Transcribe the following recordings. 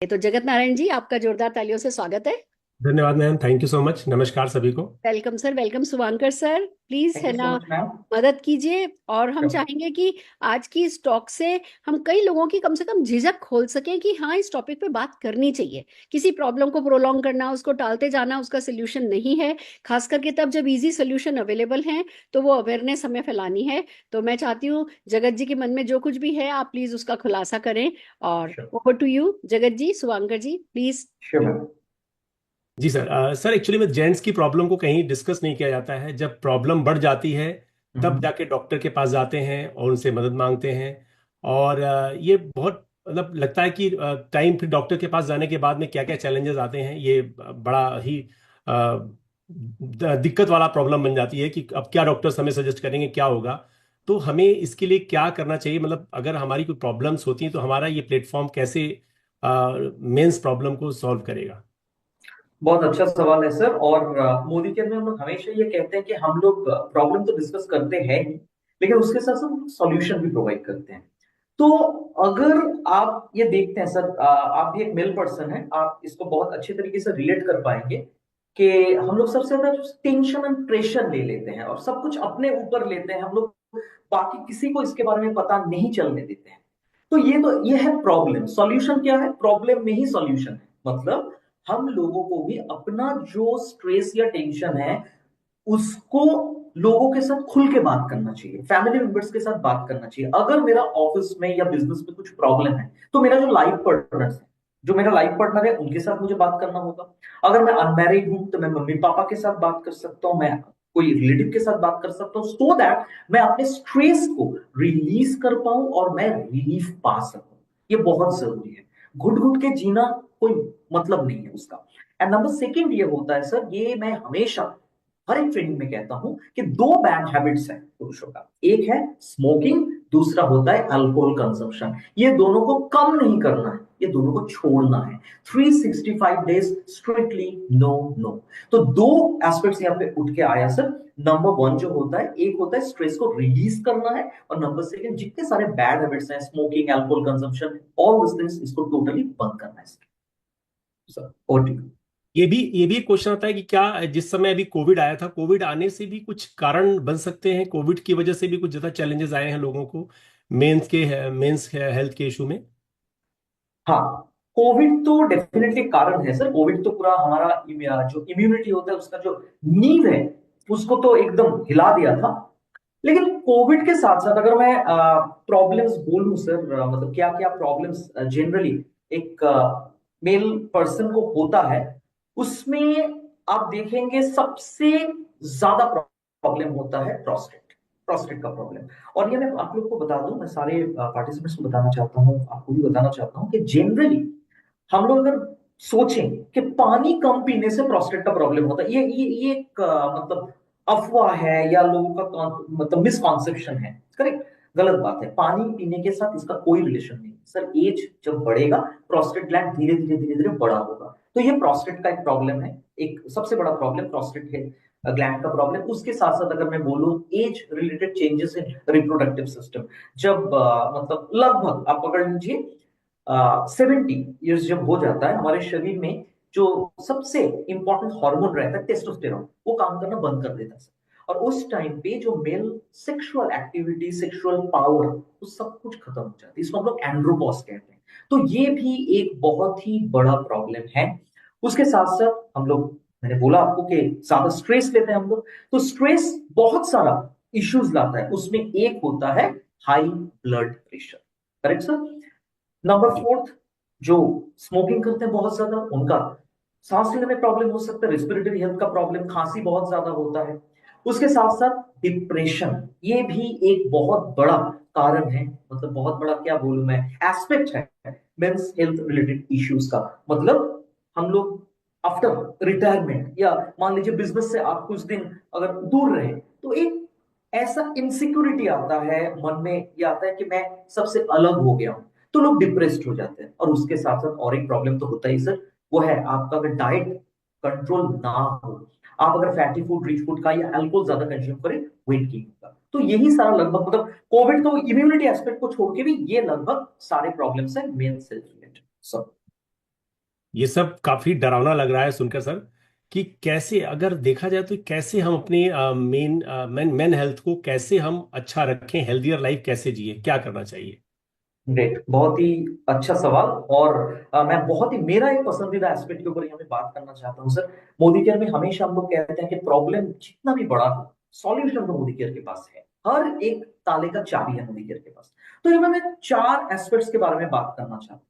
तो जगत नारायण जी, आपका जोरदार तालियों से स्वागत है। धन्यवाद ma'am, thank you so much. नमस्कार सभी को। Welcome sir, welcome Shubhankar sir. Please thank है यू ना, सो मच मैम। मदद कीजिए। और हम चाहेंगे कि आज की इस टॉक से हम कई लोगों की कम से कम झिझक खोल सकें कि हाँ, इस टॉपिक पे बात करनी चाहिए। किसी प्रॉब्लम को प्रोलॉन्ग करना, उसको टालते जाना उसका सोल्यूशन नहीं है। खास करके तब जब इजी सोल्यूशन अवेलेबल हैं, तो वो अवेयरनेस हमें फैलानी है। तो मैं चाहती हूँ जगत जी के मन में जो कुछ भी है, आप प्लीज उसका खुलासा करें। और sure. Over to you Jagat ji, Shubhankar ji, please. Sure ma'am. जी सर। सर एक्चुअली में जेंट्स की प्रॉब्लम को कहीं डिस्कस नहीं किया जाता है। जब प्रॉब्लम बढ़ जाती है तब हम्म। जाके डॉक्टर के पास जाते हैं और उनसे मदद मांगते हैं। और ये बहुत मतलब लगता है कि टाइम फिर डॉक्टर के पास जाने के बाद में क्या क्या चैलेंजेस आते हैं, ये बड़ा ही दिक्कत वाला प्रॉब्लम बन जाती है कि अब क्या डॉक्टर्स हमें सजेस्ट करेंगे, क्या होगा। तो हमें इसके लिए क्या करना चाहिए, मतलब अगर हमारी कोई प्रॉब्लम्स होती हैं तो हमारा ये प्लेटफॉर्म कैसे मेंस प्रॉब्लम को सॉल्व करेगा। बहुत अच्छा सवाल है सर। और मोदी केयर में हम लोग हमेशा ये कहते हैं कि हम लोग प्रॉब्लम तो डिस्कस करते हैं ही, लेकिन उसके साथ साथ सॉल्यूशन भी प्रोवाइड करते हैं। तो अगर आप ये देखते हैं सर, आप भी एक मेल पर्सन है, आप इसको बहुत अच्छे तरीके से रिलेट कर पाएंगे कि हम लोग सबसे ज्यादा टेंशन एंड प्रेशर ले लेते हैं और सब कुछ अपने ऊपर लेते हैं हम लोग, बाकी किसी को इसके बारे में पता नहीं चलने देते हैं। तो ये है प्रॉब्लम। सॉल्यूशन क्या है? प्रॉब्लम में ही सॉल्यूशन है। मतलब हम लोगों को भी अपना जो स्ट्रेस या टेंशन है उसको लोगों के साथ खुल के बात करना चाहिए, फैमिली मेंबर्स के साथ बात करना चाहिए। अगर मेरा ऑफिस में या बिजनेस में कुछ प्रॉब्लम है तो मेरा जो लाइफ पार्टनर है, जो मेरा लाइफ पार्टनर है उनके साथ मुझे बात करना होगा। अगर मैं अनमैरिड हूं तो मैं मम्मी पापा के साथ बात कर सकता हूं, मैं कोई रिलेटिव के साथ बात कर सकता हूं, सो दैट मैं अपने स्ट्रेस को रिलीज कर पाऊं और मैं रिलीफ पा सकूं। ये बहुत जरूरी है। घुट घुट के जीना कोई मतलब नहीं है उसका। एंड नंबर सेकंड ये होता है सर, ये मैं हमेशा हर एक ट्रेनिंग में कहता हूं कि दो बैड हैबिट्स हैं पुरुषों का। एक है स्मोकिंग, दूसरा होता है अल्कोहल कंजम्पशन। ये दोनों को कम नहीं करना है, ये दोनों को छोड़ना है। 365 डेज स्ट्रिक्टली नो नो। तो दो एस्पेक्ट्स यहाँ पे उठ के आया सर। नंबर वन जो होता है, एक होता है स्ट्रेस को रिलीज करना है, और नंबर सेकंड जितने सारे बैड हैबिट्स हैं, smoking, alcohol consumption, all this things, इसको टोटली बंद करना है सर। और ये भी एक क्वेश्चन आता है कि क्या जिस समय अभी कोविड आया था, कोविड आने से भी कुछ कारण बन सकते हैं, कोविड की वजह से भी कुछ ज्यादा चैलेंजेस आए हैं लोगों को मेंस हेल्थ के इशू में। हाँ, कोविड तो डेफिनेटली कारण है सर। कोविड तो पूरा हमारा जो इम्यूनिटी होता है उसका जो नींव है उसको तो एकदम हिला दिया था। लेकिन कोविड के साथ साथ अगर मैं प्रॉब्लम्स बोलूं सर, मतलब क्या क्या प्रॉब्लम्स जनरली एक मेल पर्सन को होता है, उसमें आप देखेंगे सबसे ज्यादा प्रॉब्लम होता है प्रोस्टेट, प्रोस्टेट का प्रॉब्लम। और ये मैं आप लोग को बता दूं, मैं सारे पार्टिसिपेंट्स को बताना चाहता हूँ, आपको भी बताना चाहता हूँ कि जनरली हम लोग अगर सोचें कि पानी कम पीने से प्रोस्टेट का प्रॉब्लम होता है, ये एक मतलब अफवाह है या लोगों का मतलब मिसकॉन्सेप्शन है। करेक्ट? गलत बात है। पानी पीने के साथ इसका कोई रिलेशन नहीं सर। एज जब बढ़ेगा प्रोस्टेट ग्लैंड धीरे धीरे बड़ा होगा। तो ये प्रोस्टेट का एक प्रॉब्लम है, एक सबसे बड़ा प्रॉब्लम प्रोस्टेट है, ग्लैंड का प्रॉब्लम। उसके साथ साथ अगर मैं बोलूं age related changes in reproductive system, जब मतलब लगभग आप पकड़ लीजिए 70 ईयर्स जब हो जाता है, हमारे शरीर में जो सबसे इंपॉर्टेंट हार्मोन रहता है टेस्टोस्टेरोन, वो काम करना बंद कर देता है। और उस टाइम पे जो male sexual activity, sexual power, वो सब कुछ खत्म हो जाती है। इसको हम लोग एंड्रोपॉज कहते हैं। तो ये भी एक बहुत ही बड़ा प्रॉब्लम है। उसके साथ साथ हम लोग, मैंने बोला आपको कि ज्यादा स्ट्रेस लेते हैं हम लोग, तो स्ट्रेस बहुत सारा इश्यूज लाता है। उसमें एक होता है high blood pressure. Correct sir? Number fourth, जो स्मोकिंग करते हैं बहुत ज्यादा, उनका सांस लेने में प्रॉब्लम हो सकता है, रेस्पिरेटरी हेल्थ का प्रॉब्लम, खांसी बहुत ज्यादा होता है। उसके साथ साथ डिप्रेशन, ये भी एक बहुत बड़ा कारण है, मतलब बहुत बड़ा क्या बोलूं मैं, एस्पेक्ट है मेंस हेल्थ रिलेटेड इश्यूज का। मतलब हम लोग आफ्टर रिटायरमेंट या मान लीजिए बिजनेस से आप कुछ दिन अगर दूर रहे, तो एक ऐसा इनसिक्योरिटी आता है मन में, ये आता है कि मैं सबसे अलग हो गया हूं, तो लोग डिप्रेस्ड हो जाते हैं। और उसके साथ साथ और एक प्रॉब्लम तो होता ही सर, वो है आपका अगर डाइट कंट्रोल ना हो, आप अगर फैटी फूड, रिच फूड का या अल्कोहल ज्यादा कंज्यूम करें, वेट गेन होगा। तो यही सारा लगभग, मतलब कोविड तो इम्यूनिटी एस्पेक्ट को छोड़ के भी ये लगभग सारे प्रॉब्लम्स है मेन सेल्फ रिलेटेड सब। ये सब काफी डरावना लग रहा है सुनकर सर, कि कैसे अगर देखा जाए तो कैसे हम अपने मेन हेल्थ को कैसे हम अच्छा रखें, हेल्दियर लाइफ कैसे जिए, क्या करना चाहिए? ग्रेट, बहुत ही अच्छा सवाल। और मैं बहुत ही मेरा एक पसंदीदा एस्पेक्ट के ऊपर यहाँ पे बात करना चाहता हूँ सर। मोदी केयर में हमेशा हम लोग कहते हैं कि प्रॉब्लम जितना भी बड़ा हो, सॉल्यूशन तो मोदी केयर के पास है। हर एक ताले का चाबी है मोदी केयर के पास। तो यहाँ मैं 4 एस्पेक्ट्स के बारे में बात करना चाहता हूँ।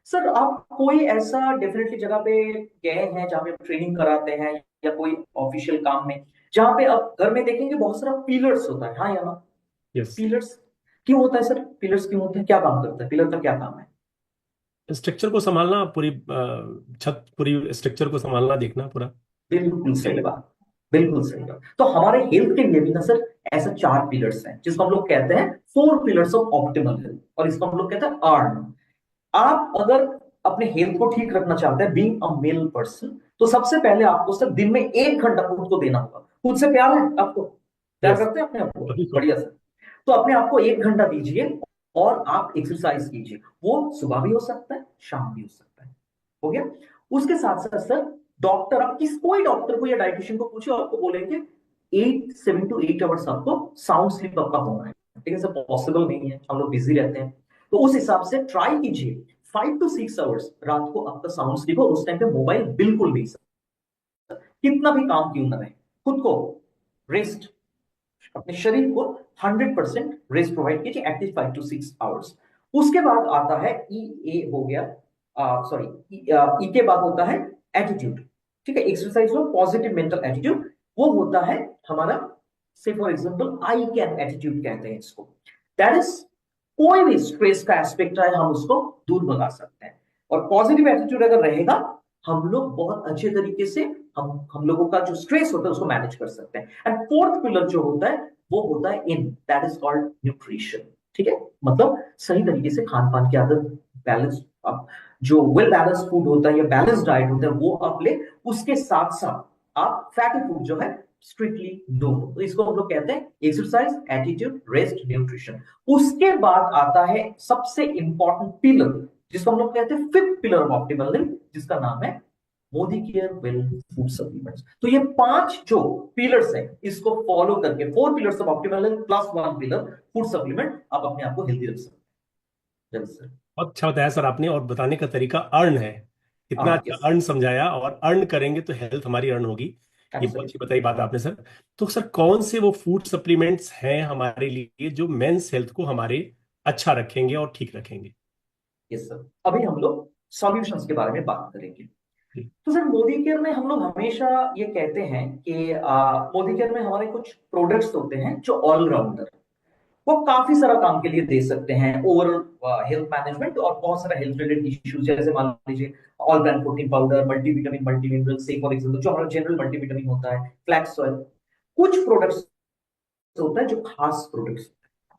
सर, आप कोई ऐसा डेफिनेटली जगह पे गए हैं जहाँ पे ट्रेनिंग कराते हैं, या कोई ऑफिशियल काम में, जहाँ पे आप घर में देखेंगे बहुत सारा पिलर्स होता है, हाँ या ना? यस। पिलर्स क्यों होता है सर? पिलर्स क्यों होते हैं? क्या काम करता है पिलर का? क्या काम है? स्ट्रक्चर को संभालना, पूरी छत, पूरी स्ट्रक्चर को संभालना, देखना पूरा। बिल्कुल सही बात। बिल्कुल सही बात। तो हमारे हेल्थ के लिए भी ना सर ऐसा 4 पिलर्स हैं, जिसको हम लोग कहते हैं 4 पिलर्स ऑफ ऑप्टिमल हेल्थ, और इसको हम लोग कहते हैं अर्न। आप अगर अपने हेल्थ को ठीक रखना चाहते हैं, बीइंग अ मेल पर्सन, तो सबसे पहले आपको सर दिन में 1 घंटा खुद को देना होगा। खुद से प्यार है आपको? प्यार यस। करते हैं अपने आप को? अभी तो। बढ़िया सर। तो अपने आप को 1 घंटा दीजिए, और आप एक्सरसाइज कीजिए। वो सुबह भी हो सकता है, शाम भी हो सकता है। हो गया। उसके साथ साथ सर, डॉक्टर, आप किस कोई डॉक्टर को या डाइटिशियन को पूछिए, आपको बोलेंगे 7 to 8 आवर्स आपको साउंड स्लीप आपका होना है। ठीक है सर, पॉसिबल नहीं है, हम लोग बिजी रहते हैं। तो उस हिसाब से ट्राई कीजिए 5 to 6 आवर्स रात को आपका साउंड स्लीप हो। उस टाइम पे मोबाइल बिल्कुल नहीं सर। कितना भी काम क्यों ना रहे, खुद को रेस्ट, अपने शरीर को 100% रेस्ट प्रोवाइड कीजिए, एटलीस्ट 5 to 6 आवर्स। उसके बाद आता है ई ए हो गया, सॉरी, ई के बाद होता है एटीट्यूड। ठीक है, एक्सरसाइज हो पॉजिटिव मेंटल एटीट्यूड, वो होता है हमारा, से for example I can attitude कहते हैं इसको। दैट इज, कोई भी स्ट्रेस का एस्पेक्ट है हम उसको दूर भगा सकते हैं। और पॉजिटिव एटीट्यूड अगर रहेगा, हम लोग बहुत अच्छे तरीके से हम लोगों का जो स्ट्रेस होता है उसको मैनेज कर सकते हैं। एंड फोर्थ पिलर जो होता है वो होता है इन, दैट इज कॉल्ड न्यूट्रिशन। ठीक है, मतलब सही तरीके से खान पान की आदत, बैलेंस, आप जो वेल बैलेंस फूड होता है या बैलेंस डाइट होता है वो आप ले। उसके साथ साथ आप फैटी फूड जो है स्ट्रिक्टली नो। तो इसको हम लोग कहते हैं एक्सरसाइज, एटीट्यूड, रेस्ट, न्यूट्रिशन। उसके बाद आता है सबसे इंपॉर्टेंट पिलर, जिसको हम लोग कहते हैं fifth pillar of optimal health, जिसका नाम है Modi care well food supplements. तो ये 5 जो पिलर्स हैं, इसको फॉलो करके 4 pillars of optimal health plus 1 pillar food supplement, आप अपने आप को हेल्दी रख सकते हैं सर। बहुत अच्छा बताया सर आपने, और बताने का तरीका अर्न है। इतना हाँ, अच्छा यस, अर्न समझाया, और अर्न करेंगे तो हेल्थ हमारी अर्न होगी। ये बहुत अच्छी एब्सोल्युटली। बताई बात आपने सर। तो सर कौन से वो फूड सप्लीमेंट्स हैं हमारे लिए जो मेंस हेल्थ को हमारे अच्छा रखेंगे और ठीक रखेंगे? यस सर, अभी हम लोग सॉल्यूशंस के बारे में बात करेंगे। जी। तो सर, मोदी केयर में हम लोग हमेशा ये कहते हैं कि मोदी केयर में हमारे कुछ प्रोडक्ट्स होते हैं जो ऑलराउंडर, वो काफी सारा काम के लिए दे सकते हैं, ओवरऑल हेल्थ मैनेजमेंट और बहुत सारा हेल्थ रिलेटेड इश्यूज, जैसे मान लीजिए all brand protein powder, multivitamin, multimineral, से फॉर एग्जांपल जो हमारा जनरल मल्टीविटामिन होता है, फ्लैक्स ऑयल। कुछ प्रोडक्ट्स होता है जो खास प्रोडक्ट्स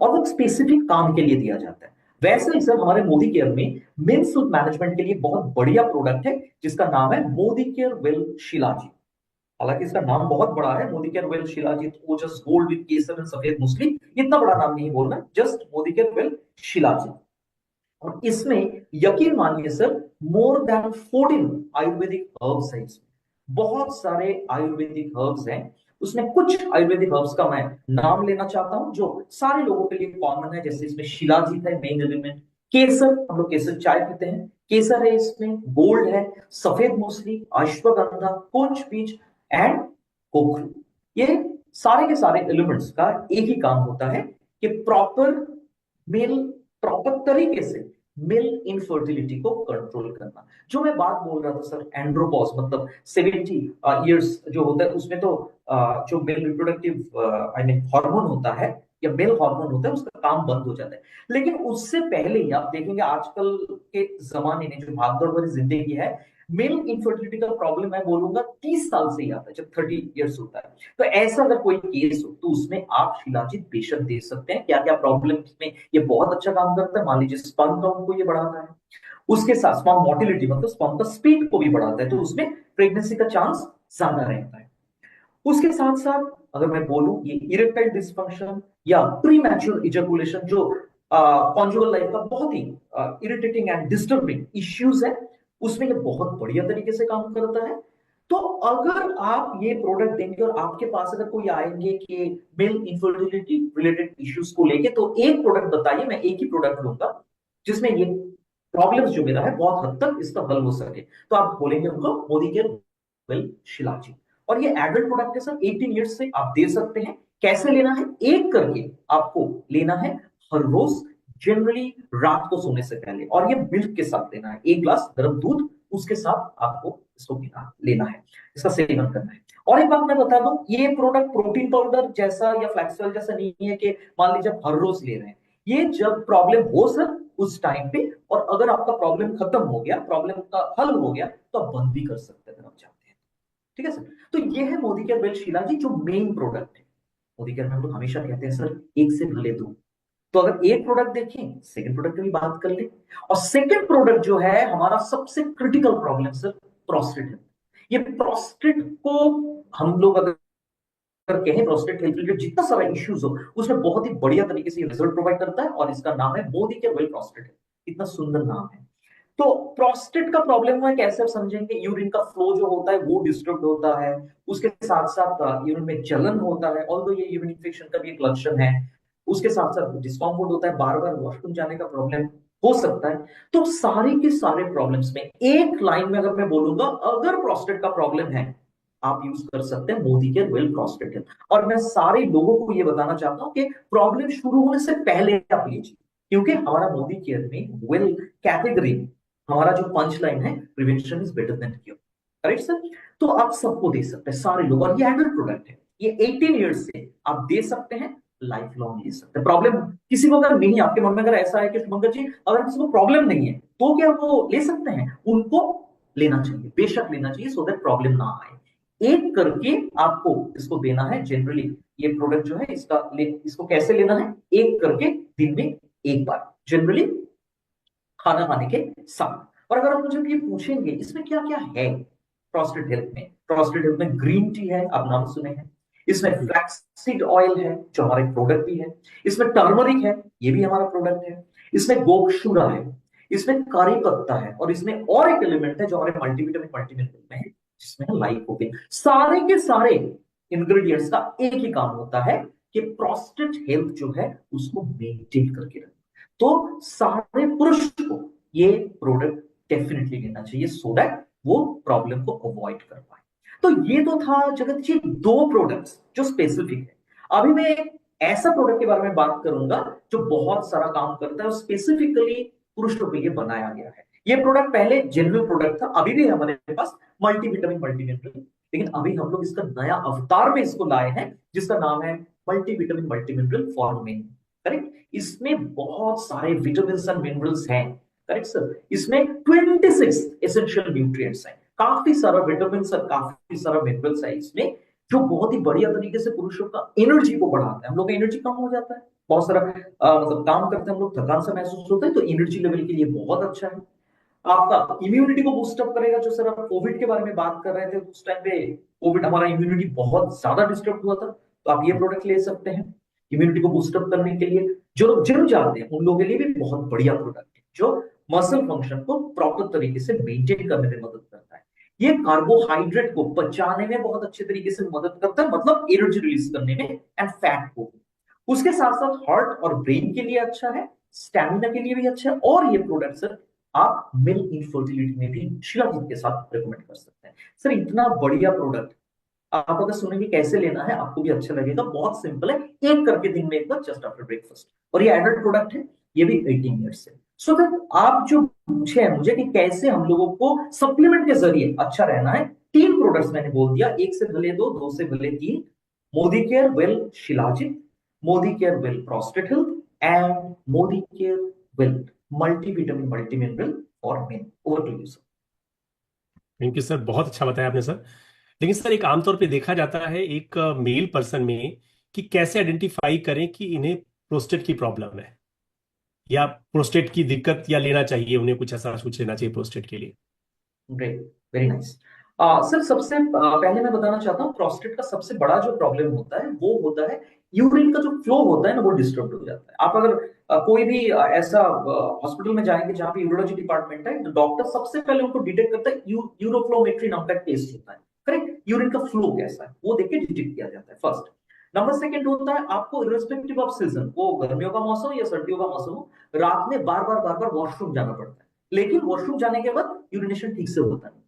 और वो स्पेसिफिक काम के लिए दिया जाता है। वैसे ही सर हमारे मोदी केयर में मेंस हेल्थ मैनेजमेंट के लिए बहुत बढ़िया प्रोडक्ट है, जिसका नाम है मोदी केयर वेल शिलाजी। हालांकि इसका नाम बहुत बड़ा है, Modi care well shilajit, Ojas gold with Kesar and सफेद मूसली। इतना बड़ा नाम नहीं बोलना, just Modi care well shilajit. और इसमें यकीन मानिए sir, more than 14 Ayurvedic herbs है इसमें। बहुत सारे आयुर्वेदिक हर्ब्स हैं। उसमें कुछ आयुर्वेदिक हर्ब्स का मैं नाम लेना चाहता हूं जो सारे लोगों के लिए कॉमन है। जैसे इसमें शिलाजीत है मेन एलिमेंट, केसर, हम लोग केसर चाय पीते हैं, केसर है इसमें, गोल्ड है, सफेद मूसली, अश्वगंधा, कुंज बीज एंड कोकरू। ये सारे के सारे एलिमेंट्स का एक ही काम होता है कि मेल प्रॉपर तरीके से मेल इनफर्टिलिटी को कंट्रोल करना। जो मैं बात बोल रहा था सर, एंड्रोपॉज, मतलब 70 इयर्स जो होता है उसमें तो जो male reproductive I mean hormone होता है या मेल हार्मोन होता है, उसका काम बंद हो जाता है। लेकिन उससे पहले ही आप देखेंगे आजकल के जमाने में जो भागदौड़ भरी जिंदगी है, मेल इनफर्टिलिटी का प्रॉब्लम मैं बोलूंगा 30 साल से ही आता है, जब 30 इयर्स होता है। तो ऐसा अगर कोई केस हो तो उसमें आप शिलाजीत बेशक दे सकते हैं। क्या क्या प्रॉब्लम में ये बहुत अच्छा काम करता है, मान लीजिए स्पर्म काउंट को ये बढ़ाता है, उसके साथ स्पर्म मोटिलिटी मतलब स्पर्म का स्पीड को भी बढ़ाता है, तो उसमें प्रेगनेंसी का चांस ज्यादा रहता है। उसके साथ साथ अगर मैं बोलूं, ये इरेक्टाइल डिसफंक्शन या प्री मैच्योर इजैकुलेशन, जो कॉन्जुगल लाइफ का बहुत ही इरिटेटिंग एंड डिस्टर्बिंग इश्यूज है, उसमें ये बहुत बढ़िया तरीके से काम करता है। तो अगर आप ये प्रोडक्ट देंगे और आपके पास अगर कोई आएंगे कि मेल इनफर्टिलिटी रिलेटेड इश्यूज को लेके, तो एक प्रोडक्ट बताइए, मैं एक ही प्रोडक्ट लूंगा जिसमें ये प्रॉब्लम्स जो मेरा है बहुत हद तक इसका हल हो सके। तो आप बोलेंगे उनको मोदी केयर वेल शिलाजी। और ये एडल्ट प्रोडक्ट है सर, 18 ईयर्स से आप दे सकते हैं। कैसे लेना है? एक करके आपको लेना है हर रोज, जनरली रात को सोने से पहले, और ये मिल्क के साथ लेना है, एक ग्लास गर्म दूध उसके साथ आपको इसको पीना लेना है, इसका सेवन करना है। और एक बात मैं बता दूं, ये प्रोडक्ट प्रोटीन पाउडर जैसा या फ्लैक्सवेल जैसा नहीं है कि मान लीजिए आप हर रोज ले रहे हैं। ये जब प्रॉब्लम हो सर उस टाइम पे, और अगर आपका प्रॉब्लम खत्म हो गया, प्रॉब्लम का हल हो गया, तो आप बंद भी कर सकते हैं अगर आप चाहते हैं। ठीक है सर। तो ये है मोदी केयर वेल शीला जी, जो मेन प्रोडक्ट है। मोदी केयर में हम लोग हमेशा कहते हैं सर, एक से भले दो। तो अगर एक प्रोडक्ट देखें, सेकंड प्रोडक्ट की भी बात कर ले। और सेकंड प्रोडक्ट जो है हमारा सबसे क्रिटिकल प्रॉब्लम सर, प्रोस्टेट है। ये प्रोस्टेट को हम लोग अगर कहें, प्रोस्टेट हेल्थ रिलेटेड जितना सारा इश्यूज हो उसमें बहुत ही बढ़िया तरीके से रिजल्ट प्रोवाइड करता है, और इसका नाम है मोदी केयर वेल प्रोस्टेट। इतना सुंदर नाम है। तो प्रोस्टेट का प्रॉब्लम हुआ है कैसे आप समझेंगे? यूरिन का फ्लो जो होता है वो डिस्टर्ब होता है, उसके साथ साथ यूरिन में जलन होता है, और ये यूरिन इन्फेक्शन का भी एक लक्षण है। उसके साथ साथ डिस्कम्फर्ट होता है, बार बार वॉशरूम जाने का प्रॉब्लम हो सकता है। तो सारे के सारे प्रॉब्लम्स में एक लाइन में अगर मैं बोलूंगा, अगर प्रोस्टेट का प्रॉब्लम है, आप यूज कर सकते हैं मोदी केयर वेल प्रोस्टेट। और मैं सारे लोगों को ये बताना चाहता हूं कि प्रॉब्लम शुरू होने से पहले आप लीजिए, क्योंकि हमारा मोदी केयर में वेल कैटेगरी, हमारा जो पंच लाइन है, prevention is better than cure. Correct sir. तो आप सबको दे सकते हैं, सारे लोग, और ये एडल्ट प्रोडक्ट है, ये 18 ईयर्स से आप दे सकते हैं, लाइफ लॉन्ग ले सकते हैं। प्रॉब्लम किसी को अगर नहीं, आपके मन में अगर ऐसा है कि शुभंकर जी अगर किसी को प्रॉब्लम नहीं है, तो क्या वो ले सकते हैं? उनको लेना चाहिए, बेशक लेना चाहिए, सो दैट प्रॉब्लम ना आए। एक करके आपको इसको देना है। जनरली ये प्रोडक्ट जो है इसको कैसे लेना है? एक करके दिन में एक बार, जनरली खाना खाने के साथ। और अगर आप मुझे ये पूछेंगे इसमें क्या क्या है प्रोस्टेट हेल्थ में, प्रोस्टेट हेल्थ में ग्रीन टी है, आप नाम सुने हैं। इसमें फ्लैक्सीड ऑयल है जो हमारा प्रोडक्ट भी है। इसमें टर्मरिक है, ये भी हमारा प्रोडक्ट है। इसमें गोक्षुरा है, इसमें करी पत्ता है, और इसमें और एक एलिमेंट है जो हमारे मल्टीविटामिन मल्टीमिनरल में है, जिसमें है लाइकोपेन। सारे के सारे इंग्रेडिएंट्स का एक ही काम होता है कि प्रोस्टेट हेल्थ जो है उसको मेंटेन करके रखना। तो सारे पुरुष को ये प्रोडक्ट डेफिनेटली लेना चाहिए, सो दैट वो प्रॉब्लम को अवॉइड कर पाए। तो ये तो था जगत जी दो प्रोडक्ट्स जो स्पेसिफिक है। अभी मैं एक ऐसा प्रोडक्ट के बारे में बात करूंगा जो बहुत सारा काम करता है और स्पेसिफिकली पुरुषों के लिए बनाया गया है। ये प्रोडक्ट पहले जनरल प्रोडक्ट था, अभी भी हमारे पास मल्टीविटामिन मल्टीमिनरल, लेकिन अभी हम लोग इसका नया अवतार में इसको लाए हैं, जिसका नाम है multivitamin multimineral for main. Correct. इसमें बहुत सारे विटामिन एंड मिनरल्स हैं। Correct sir. इसमें 26 एसेंशियल न्यूट्रिएंट्स हैं, काफी सारा विटामिन और काफी सारा मिनरल्स है इसमें, जो बहुत ही बढ़िया तरीके से पुरुषों का एनर्जी को बढ़ाता है। हम लोग का एनर्जी कम हो जाता है, बहुत सारा मतलब काम करते हैं हम लोग, थकान सा महसूस होता है, तो एनर्जी लेवल के लिए बहुत अच्छा है। आपका इम्यूनिटी को बूस्टअप करेगा। जो सर आप कोविड के बारे में बात कर रहे थे, उस टाइम पे कोविड हमारा इम्यूनिटी बहुत ज्यादा डिस्टर्ब हुआ था, तो आप ये प्रोडक्ट ले सकते हैं इम्यूनिटी को बूस्टअप करने के लिए। जो लोग जिम जाते हैं उन लोगों के लिए भी बहुत बढ़िया प्रोडक्ट है, जो मसल फंक्शन को प्रॉपर तरीके से मेंटेन करने में मदद करता है। ये कार्बोहाइड्रेट को पचाने में बहुत अच्छे तरीके से मदद करता है, मतलब एनर्जी रिलीज करने में, एंड फैट को। उसके साथ साथ हार्ट और ब्रेन के लिए अच्छा है, स्टैमिना के लिए भी अच्छा है। और ये प्रोडक्ट सर आप मेल इनफर्टिलिटी में भी शिलाजीत के साथ रिकमेंड कर सकते हैं। सर इतना बढ़िया प्रोडक्ट, आप अगर सुनेंगे कैसे लेना है आपको भी अच्छा लगेगा। बहुत सिंपल है, एक करके दिन में एक बार जस्ट आफ्टर ब्रेकफास्ट। और ये एडल्ट प्रोडक्ट है, ये भी 18 ईयर्स से। सो फिर आप जो पूछे हैं मुझे कि कैसे हम लोगों को सप्लीमेंट के जरिए अच्छा रहना है, तीन प्रोडक्ट्स मैंने बोल दिया, एक से भले दो, दो से भले तीन। Modi care well shilajit, Modi care well prostate health, and Modi care well multivitamin multimineral for men. Over to you sir. Thank you sir, बहुत अच्छा बताया आपने सर। लेकिन सर एक आमतौर पे देखा जाता है एक मेल पर्सन में कि कैसे आइडेंटिफाई करें कि इन्हें प्रोस्टेट की प्रॉब्लम है या प्रोस्टेट की दिक्कत, या लेना चाहिए उन्हें कुछ ऐसा कुछ लेना चाहिए प्रोस्टेट के लिए। Great, very nice. सर सबसे पहले मैं बताना चाहता हूँ, प्रोस्टेट का सबसे बड़ा जो प्रॉब्लम होता है वो होता है यूरिन का जो फ्लो होता है ना, वो डिस्टर्ब हो जाता है। आप अगर कोई भी ऐसा हॉस्पिटल में जाएंगे जहां पे यूरोलॉजी डिपार्टमेंट है, तो डॉक्टर सबसे पहले उनको डिटेक्ट करता है, यूरोफ्लोमेट्री नाम का टेस्ट होता है, करेक्ट, यूरिन का फ्लो कैसा है वो देख के डिटेक्ट किया जाता है फर्स्ट। नंबर सेकंड होता है, आपको इर्रेस्पेक्टिव ऑफ सीजन, वो गर्मियों का मौसम या सर्दियों का मौसम हो, रात में बार बार वॉशरूम जाना पड़ता है, लेकिन वॉशरूम जाने के बाद यूरिनेशन ठीक से होता नहीं।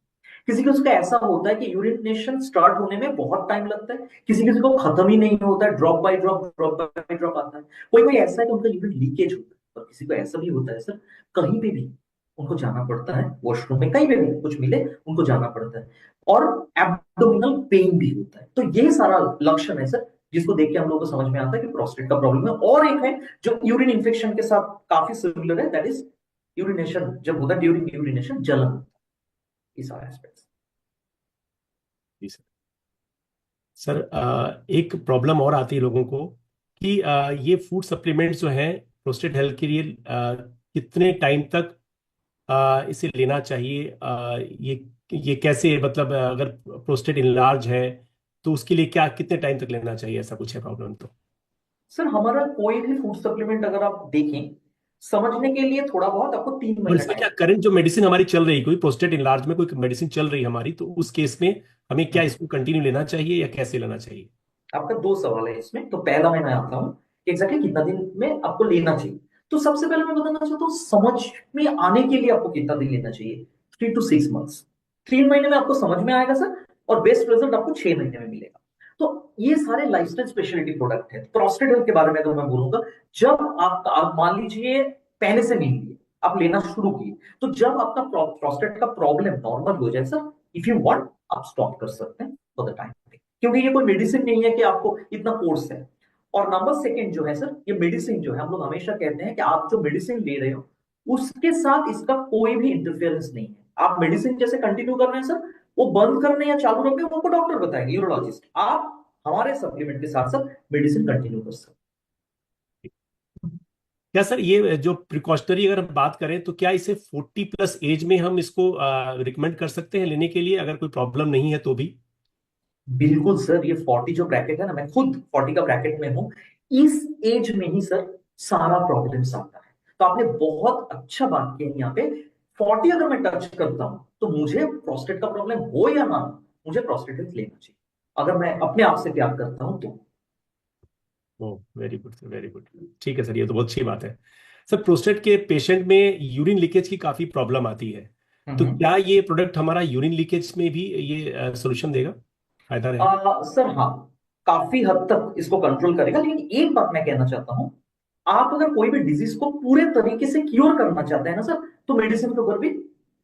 किसी किसी का ऐसा होता है कि यूरिनेशन स्टार्ट होने में बहुत टाइम लगता है, किसी किसी को खत्म ही नहीं होता है, ड्रॉप बाय ड्रॉप आता है। कोई कोई ऐसा है कि उनका यूरिन लीकेज होता है, और किसी को ऐसा भी होता है सर, कहीं पे भी उनको जाना पड़ता है वॉशरूम में, कहीं पे भी कुछ मिले उनको जाना पड़ता है, और एब्डोमिनल पेन भी होता है। तो ये सारा लक्षण है सर, जिसको देख के हम लोग को समझ में आता है कि प्रोस्टेट का प्रॉब्लम है। और एक है जो यूरिन इन्फेक्शन के साथ काफी सिमिलर है, दैट इज यूरिनेशन, जब होता है ड्यूरिंग यूरिनेशन जलन, ये सारे एस्पेक्ट्स। जी सर। सर एक प्रॉब्लम और आती है लोगों को कि ये फूड सप्लीमेंट्स जो हैं प्रोस्टेट हेल्थ के लिए कितने टाइम तक इसे लेना चाहिए, ये कैसे, मतलब अगर प्रोस्टेट इनलार्ज है तो उसके लिए क्या कितने टाइम तक लेना चाहिए, ऐसा कुछ है प्रॉब्लम तो? सर हमारा कोई भी फूड सप्लीमेंट अगर आप देखें, समझने के लिए थोड़ा बहुत आपको 3 महीना इसमें टाइम। क्या करंट जो मेडिसिन हमारी चल रही, कोई प्रोस्टेट इनलार्ज में कोई मेडिसिन चल रही है हमारी, तो उस केस में हमें क्या इसको कंटिन्यू लेना चाहिए या कैसे लेना चाहिए? आपका दो सवाल है इसमें, तो पहला मैं आता हूँ एग्जैक्टली कितना दिन में आपको लेना चाहिए। तो सबसे पहले मैं बताना चाहता हूँ, समझ में आने के लिए आपको कितना दिन लेना चाहिए, 3 to 6 months। 3 महीने में आपको समझ में आएगा सर, और बेस्ट रिजल्ट आपको 6 महीने में मिलेगा। तो ये सारे लाइफस्टाइल स्पेशलिटी प्रोडक्ट है। प्रोस्टेट हेल्थ के बारे में अगर मैं बोलूंगा, जब आप मान लीजिए पहले से नहीं लिए, आप लेना शुरू किए, तो जब आपका प्रोस्टेट का प्रॉब्लम नॉर्मल हो जाए सर, इफ यू वांट आप स्टॉप कर सकते हैं फॉर द टाइम, क्योंकि ये कोई मेडिसिन नहीं है कि आपको इतना कोर्स है। और नंबर सेकंड जो है सर, ये मेडिसिन जो है, हम लोग हमेशा कहते हैं कि आप जो मेडिसिन ले रहे हो उसके साथ इसका कोई भी इंटरफेरेंस नहीं है। आप मेडिसिन जैसे कंटिन्यू कर रहे हैं सर, वो बंद करने या चालू रखने वो डॉक्टर बताएंगे, यूरोलॉजिस्ट। आप हमारे सप्लीमेंट के साथ साथ मेडिसिन कंटिन्यू कर सकते क्या सर ये जो प्रिकॉशनरी अगर हम बात करें तो क्या इसे 40+ एज में हम इसको रिकमेंड कर सकते हैं लेने के लिए, अगर कोई प्रॉब्लम नहीं है तो भी? हैं। बिल्कुल सर, ये 40 जो ब्रैकेट है ना, मैं खुद 40 का ब्रैकेट में हूं, इस एज में ही सर सारा प्रॉब्लम्स आता है। तो आपने बहुत अच्छा बात किया यहाँ पे। 40 अगर मैं टच करता हूं तो मुझे प्रोस्टेट का प्रॉब्लम हो या ना हो, मुझे प्रोस्टेट हेल्थ लेना चाहिए, अगर मैं अपने आप से प्यार करता हूं तो। Oh very good sir, very good. ठीक है सर, ये तो बहुत अच्छी बात है। सर प्रोस्टेट के पेशेंट में यूरिन लीकेज की काफी प्रॉब्लम आती है, तो हम्म। क्या ये प्रोडक्ट हमारा यूरिन लीकेज में भी ये सोल्यूशन देगा, फायदा रहेगा? सर हाँ, काफी हद तक इसको कंट्रोल करेगा, लेकिन एक बात मैं कहना चाहता हूं, आप अगर कोई भी डिजीज को पूरे तरीके से क्योर करना चाहते हैं ना सर, तो मेडिसिन के ऊपर भी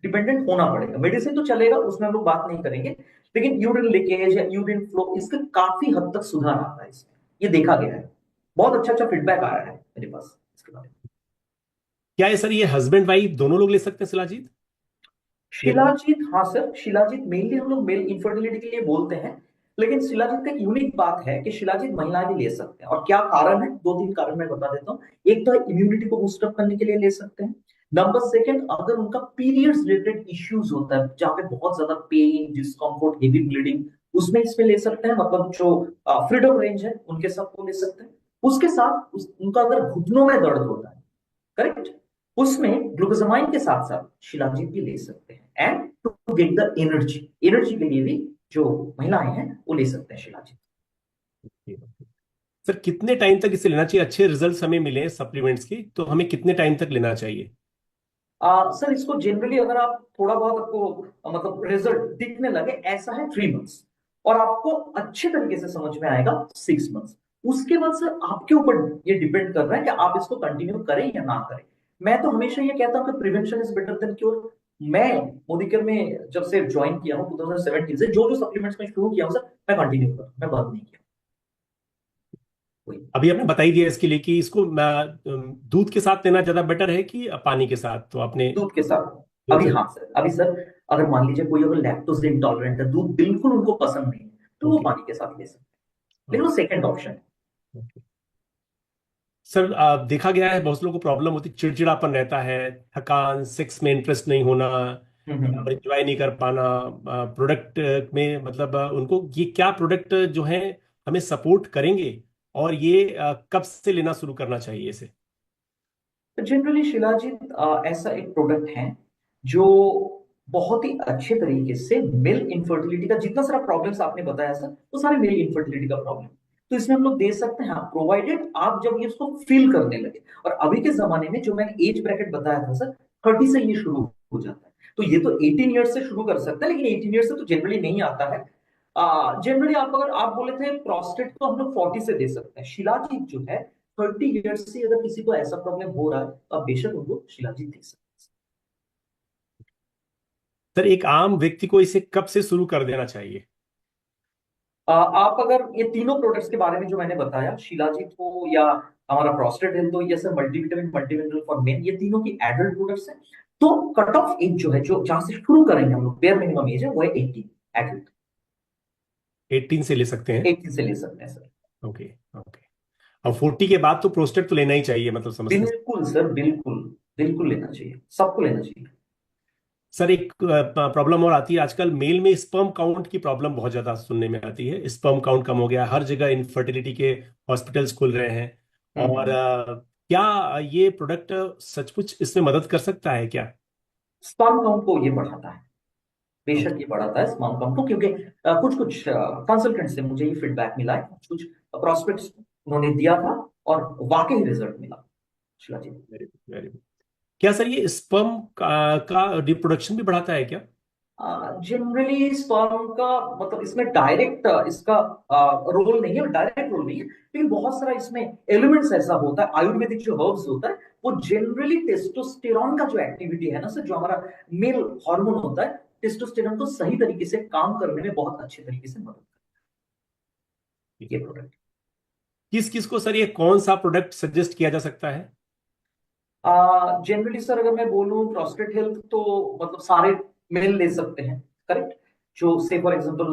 डिपेंडेंट होना पड़ेगा। मेडिसिन तो चलेगा, उसमें हम लोग बात नहीं करेंगे, लेकिन यूरिन लीकेज या यूरिन फ्लो, इसका काफी हद तक सुधार आता है इसमें, ये देखा गया है। बहुत अच्छा अच्छा फीडबैक आया है मेरे पास इसके बारे में। क्या है सर, ये हस्बैंड वाइफ दोनों लोग ले सकते हैं शिलाजीत, ये प्रोडक्ट? शिलाजीत, हाँ सर, शिलाजीत मेनली हम लोग मेल इंफर्टिलिटी के लिए बोलते हैं, लेकिन शिलाजीत का एक यूनिक बात है कि शिलाजीत महिलाएं भी ले सकते हैं। और क्या कारण है, 2-3 कारण मैं बता देता हूँ। एक तो इम्यूनिटी को बूस्ट अप करने के लिए ले सकते हैं। नंबर सेकंड, अगर उनका पीरियड्स रिलेटेड इश्यूज होता है, जहाँ पे बहुत ज्यादा पेन, डिस्कम्फर्ट, हेवी ब्लीडिंग, उसमें इसमें ले सकते हैं, मतलब जो फ्रीडम रेंज है उनके सबको ले सकते हैं। उसके साथ उनका अगर घुटनों में दर्द होता है, करेक्ट, उसमें ग्लूकोजामाइन के साथ साथ शिलाजीत भी ले सकते हैं। And to get the energy, energy के लिए भी जो महिलाएं हैं वो ले सकते हैं शिलाजीत। सर कितने टाइम तक इसे लेना चाहिए, अच्छे रिजल्ट्स हमें मिले सप्लीमेंट्स की तो हमें कितने टाइम तक लेना चाहिए? सर इसको जनरली अगर आप थोड़ा बहुत आपको मतलब रिजल्ट दिखने लगे, ऐसा है 3 मंथ्स, और आपको अच्छे तरीके से समझ में आएगा 6 मंथ्स। उसके बाद सर आपके ऊपर ये डिपेंड कर रहा है कि आप इसको कंटिन्यू करें या ना करें। मैं तो हमेशा ये कहता हूं कि prevention is better than cure. मैं मोदिकर में जब से ज्वाइन किया हूं 2017 से, जो जो सप्लीमेंट्स में शुरू किया हूं सर, मैं कंटिन्यू कर, मैं बंद नहीं किया। वही। अभी आपने बता ही दिया इसके लिए कि इसको दूध के साथ लेना ज्यादा बेटर है कि पानी के साथ, तो आपने दूध के साथ, दूध अभी से। हाँ सर, अभी सर अगर मान लीजिए कोई अगर लैक्टोज इंटॉलरेंट है, दूध बिल्कुल उनको पसंद नहीं है, तो वो ओके। पानी के साथ ले सकते हैं, लेकिन वो सेकंड ऑप्शन है। ओके सर, देखा गया है बहुत लोगों को प्रॉब्लम होती, चिड़चिड़ापन रहता है, थकान, सेक्स में इंटरेस्ट नहीं होना, और हम्म। इंजॉय नहीं कर पाना प्रोडक्ट में, मतलब उनको ये क्या प्रोडक्ट जो है हमें सपोर्ट करेंगे, और ये कब से लेना शुरू करना चाहिए इसे? तो जनरली शिलाजीत ऐसा एक प्रोडक्ट है जो बहुत ही अच्छे तरीके से मेल इनफर्टिलिटी का जितना सारा प्रॉब्लम्स आपने बताया सर, वो सारे मेल इनफर्टिलिटी का प्रॉब्लम, तो इसमें हम लोग दे सकते हैं प्रोवाइडेड आप जब ये इसको फील करने लगे। और अभी के जमाने में जो मैंने एज ब्रैकेट बताया था सर, 30 से ये शुरू हो जाता है। तो ये तो 18 ईयर्स से शुरू कर सकते हैं, लेकिन 18 ईयर्स से तो जनरली नहीं आता है। जनरली आप अगर आप बोले थे प्रोस्टेट तो हम लोग 40 से दे सकते हैं। शिलाजीत जो है 30 ईयर्स से अगर किसी को ऐसा प्रॉब्लम हो रहा है तो आप बेशक उनको शिलाजीत दे सकते सर एक आम व्यक्ति को इसे कब से शुरू कर देना चाहिए? आप अगर ये तीनों प्रोडक्ट्स के बारे में जो मैंने बताया, शिलाजीत हो या हमारा प्रोस्टेट हेल्थ हो या sir multivitamin multimineral for main, ये तीनों की एडल्ट प्रोडक्ट्स हैं। तो कट ऑफ एज जो है, जो जहां से शुरू करेंगे हम लोग, बेयर मिनिमम एज है वो है 18 एडल्ट। 18 से ले सकते हैं? 18 से ले सकते हैं सर। ओके। ओके। अब 40 के बाद तो प्रोस्टेट तो लेना ही चाहिए, मतलब समझते हैं। बिल्कुल सर, बिल्कुल बिल्कुल लेना चाहिए, सबको लेना चाहिए। सर एक प्रॉब्लम और आती है आजकल, मेल में स्पर्म काउंट की प्रॉब्लम बहुत ज्यादा सुनने में आती है। स्पर्म काउंट कम हो गया, हर जगह इनफर्टिलिटी के हॉस्पिटल्स खुल रहे हैं। और हम्म। क्या ये प्रोडक्ट सचमुच इसमें मदद कर सकता है क्या? स्पर्म काउंट को ये बढ़ाता है, बेशक ओके। ये बढ़ाता है स्पर्म काउंट को, क्योंकि कुछ कुछ कंसल्टेंट से मुझे ये फीडबैक मिला है, कुछ कुछ प्रोस्पेक्ट्स उन्होंने दिया था और वाकई रिजल्ट मिला shilajit. Very good, very good. क्या सर ये स्पर्म का रिप्रोडक्शन भी बढ़ाता है क्या? जनरली स्पर्म का मतलब इसमें डायरेक्ट इसका रोल नहीं है, डायरेक्ट रोल नहीं है, लेकिन बहुत सारा इसमें एलिमेंट्स ऐसा होता है, आयुर्वेदिक जो हर्ब्स होता है वो जनरली टेस्टोस्टेरॉन का जो एक्टिविटी है ना सर, जो हमारा मेल हार्मोन होता है, टेस्टोस्टेरॉन को सही तरीके से काम करने में बहुत अच्छे तरीके से मदद करता है ये प्रोडक्ट। किस किस को सर ये कौन सा प्रोडक्ट सजेस्ट किया जा सकता है? जनरली सर अगर मैं बोलूं प्रोस्टेट हेल्थ तो मतलब सारे मेल ले सकते हैं, करेक्ट। जो से फॉर एग्जांपल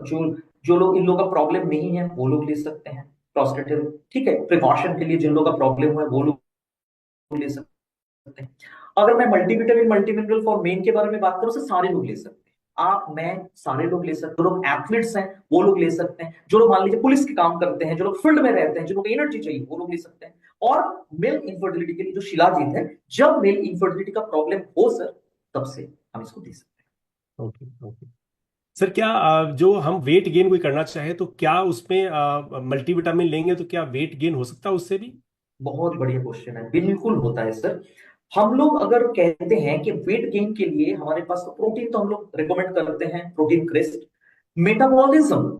जो जो लोग इन लोगों का प्रॉब्लम नहीं है वो लोग ले सकते हैं प्रोस्टेट हेल्थ, ठीक है। प्रिकॉशन के लिए जिन लोगों का प्रॉब्लम है वो लोग ले सकते हैं। अगर मैं मल्टीविटामिन मल्टीमिनरल फॉर मेन के बारे में बात करूं तो सारे लोग ले सकते हैं। आप मैं सारे लोग ले सकते हैं। जो लोग एथलीट्स हैं वो लोग ले सकते हैं, जो लोग मान लीजिए पुलिस के काम करते हैं, जो लोग फील्ड में रहते हैं, जिनको एनर्जी चाहिए वो लोग ले सकते हैं। और मेल इंफर्टिलिटी के लिए जो शिलाजीत है, जब मेल इंफर्टिलिटी का प्रॉब्लम हो सर, तब से हम इसको दे सकते हैं। ओके। ओके। सर क्या जो हम वेट गेन कोई करना चाहे तो क्या उसमें मल्टीविटामिन लेंगे तो क्या वेट गेन हो सकता है उससे भी? बहुत बढ़िया क्वेश्चन है, बिल्कुल होता है सर। हम लोग अगर कहते हैं कि वेट गेन के लिए हमारे पास तो प्रोटीन तो हम लोग रिकमेंड करते हैं, प्रोटीन क्रेस्ट। मेटाबॉलिज्म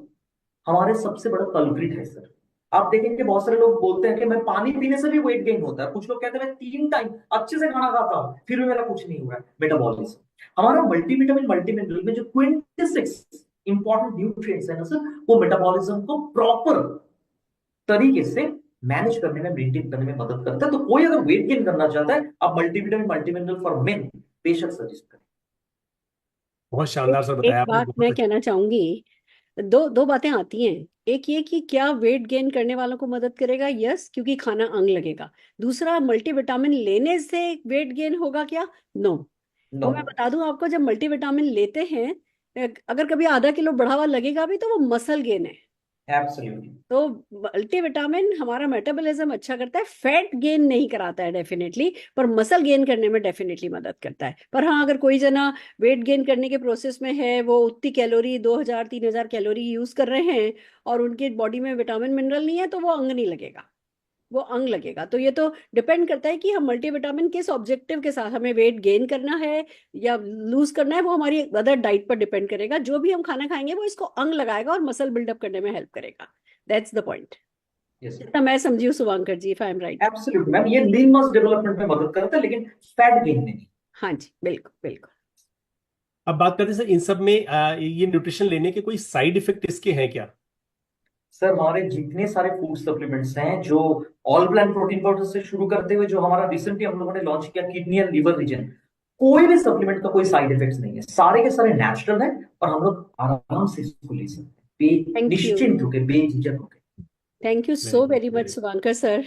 हमारे सबसे बड़ा कल्प्रिट है सर। आप देखेंगे बहुत सारे लोग बोलते हैं कि मैं पानी पीने से भी वेट गेन होता है, कुछ लोग कहते हैं मैं 3 टाइम अच्छे से खाना खाता हूं फिर भी मेरा कुछ नहीं हो रहा है। मेटाबॉलिज्म हमारा मल्टीविटामिन मल्टीमिनरल में जो 26 इंपॉर्टेंट न्यूट्रिएंट्स है ना सर, वो मेटाबॉलिज्म को प्रॉपर तरीके से मैनेज करने में, मेंटेन करने में मदद करता है। तो कोई अगर वेट गेन करना चाहता है, आप मल्टीविटामिन मल्टीमिनरल फॉर मेन बेशक सजेस्ट करें। बहुत एक शानदार सर एक बताया आपने, बात बहुत मैं अच्छा। कहना चाहूंगी। दो दो बातें आती हैं। एक ये कि क्या वेट गेन करने वालों को मदद करेगा? यस, क्योंकि खाना अंग लगेगा। दूसरा, मल्टीविटामिन लेने से वेट गेन होगा क्या? नो। नो। वो मैं बता दूं आपको, जब मल्टीविटामिन लेते हैं, अगर कभी आधा किलो बढ़ावा लगेगा भी तो वो मसल गेन है। एब्सोल्युटली। तो मल्टीविटामिन हमारा मेटाबॉलिज्म अच्छा करता है, फैट गेन नहीं कराता है डेफिनेटली, पर मसल गेन करने में डेफिनेटली मदद करता है। पर हाँ, अगर कोई जना वेट गेन करने के प्रोसेस में है, वो उतनी कैलोरी 2000 3000 कैलोरी यूज कर रहे हैं और उनके बॉडी में विटामिन मिनरल नहीं है, तो वो अंग नहीं लगेगा, वो अंग लगेगा। तो ये तो डिपेंड करता है कि हम मल्टीविटामिन किस ऑब्जेक्टिव के साथ, हमें वेट गेन करना है या लूज करना है, वो हमारी अदर डाइट पर डिपेंड करेगा। जो भी हम खाना खाएंगे वो इसको अंग लगाएगा और मसल बिल्डअप करने में हेल्प करेगा। That's the point. यस। जितना मैं समझी हूँ Shubhankar ji, if I am right. Absolutely ma'am, ये लीन मास डेवलपमेंट में मदद करता है, लेकिन फैट गेन में नहीं। हाँ जी, बिल्कुल बिल्कुल। अब बात करते हैं सर इन सब में ये न्यूट्रिशन लेने के कोई साइड इफेक्ट इसके हैं क्या? सर हमारे जितने सारे फूड सप्लीमेंट्स हैं, जो ऑल प्लांट प्रोटीन पाउडर से शुरू करते हुए जो हमारा रिसेंटली हम लोगों ने लॉन्च किया किडनी एंड लिवर रीजन, कोई भी सप्लीमेंट का कोई साइड इफेक्ट्स नहीं है, सारे के सारे नेचुरल है और हम लोग आराम से इसको ले सकते हैं, थैंक यू। निश्चिंत होकर, बेझिझक होकर। Thank you very so good, very much very. Shubhankar sir.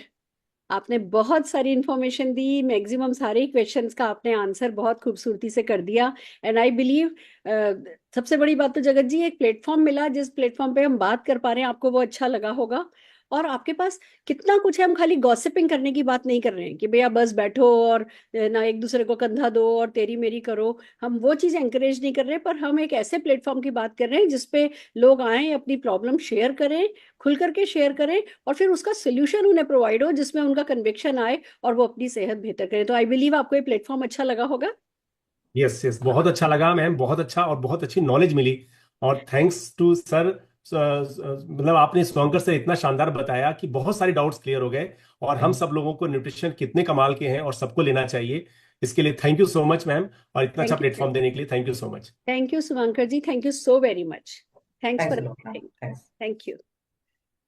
आपने बहुत सारी इंफॉर्मेशन दी, मैक्सिमम सारे क्वेश्चंस का आपने आंसर बहुत खूबसूरती से कर दिया। एंड आई बिलीव सबसे बड़ी बात तो जगत जी, एक प्लेटफॉर्म मिला जिस प्लेटफॉर्म पे हम बात कर पा रहे हैं, आपको वो अच्छा लगा होगा। और आपके पास कितना कुछ है। हम खाली गॉसिपिंग करने की बात नहीं कर रहे हैं कि भैया बस बैठो और ना एक दूसरे को कंधा दो और तेरी मेरी करो, हम वो चीज एंकरेज नहीं कर रहे, पर हम एक ऐसे प्लेटफॉर्म की बात कर रहे हैं जिसपे लोग आए, अपनी प्रॉब्लम शेयर करें, खुल करके शेयर करें, और फिर उसका सोल्यूशन उन्हें प्रोवाइड हो जिसमें उनका कन्विक्शन आए और वो अपनी सेहत बेहतर करें। तो आई बिलीव आपको ये प्लेटफॉर्म अच्छा लगा होगा। यस यस, बहुत अच्छा लगा मैम, बहुत अच्छा, और बहुत अच्छी नॉलेज मिली। और थैंक्स टू सर, मतलब आपने शुभंकर से इतना शानदार बताया कि बहुत सारे डाउट्स क्लियर हो गए, और हम सब लोगों को न्यूट्रिशन कितने कमाल के हैं और सबको लेना चाहिए। इसके लिए thank you so much ma'am, और इतना अच्छा थैंक यू प्लेटफॉर्म देने के लिए thank you so much. Thank you Shubhankar ji, thank you so very much. Thanks thanks for a lot ma'am, everything. Thanks. Thank you.